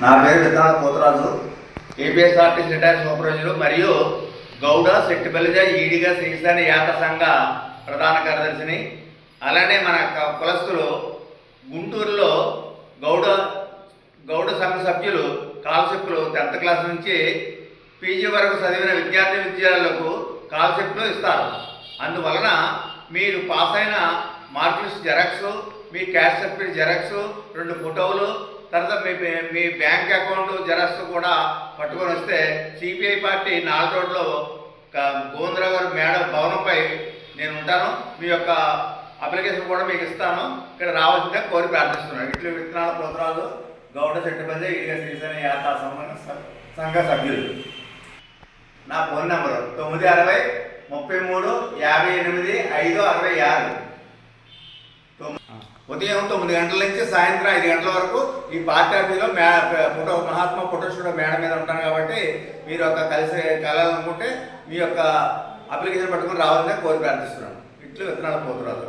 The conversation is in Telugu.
నా పేరు విత్తనాల పోతరాజు, ఏపీఎస్ఆర్టీసీ రిటైర్డ్ సూపర్వైజరు మరియు గౌడ శెట్టిపల్లిజ ఈడిగా శ్రీశాని యాత సంఘ ప్రధాన కార్యదర్శిని. అలానే మన కులస్తులు గుంటూరులో గౌడ సంఘ సభ్యులు స్కాలర్షిప్లు 10th క్లాస్ నుంచి పీజీ వరకు చదివిన విద్యార్థులకు స్కాలర్షిప్లు ఇస్తారు. అందువలన మీరు పాస్ అయిన మార్క్ లిస్ట్ జెరాక్స్, మీ క్యాస్ట్ సర్టిఫికేట్ జెరాక్స్, 2 ఫోటోలు, తర్వాత మీ బ్యాంక్ అకౌంట్ జెరాక్స్ కూడా పట్టుకొని వస్తే సిపిఐ పార్టీ 4 రోడ్లో గోవిందరావు గారు మేడం భవనంపై నేను ఉంటాను. మీ యొక్క అప్లికేషన్ కూడా మీకు ఇస్తాను. ఇక్కడ రావాల్సిందే కోరి ప్రార్థిస్తున్నాను. ఇట్లు విత్తనాల పోతరాజు, గౌడ శెట్టిపల్లి ఈడిగా శ్రీశాని యాత సంఘ సభ్యులు. నా ఫోన్ నెంబరు 960 33 58 566. ఉదయం 9 గంటల నుంచి సాయంత్రం 5 గంటల వరకు ఈ పార్టీ ఆఫీస్లో మహాత్మా ఫోటో స్టూడియో మేడం మీద ఉంటాను. కాబట్టి మీరు ఒక కలవాలనుకుంటే మీ యొక్క అప్లికేషన్ పట్టుకుని రావాలని కోరి ప్రార్థిస్తున్నాను. ఇట్లు విత్తనాల పోతరాజు.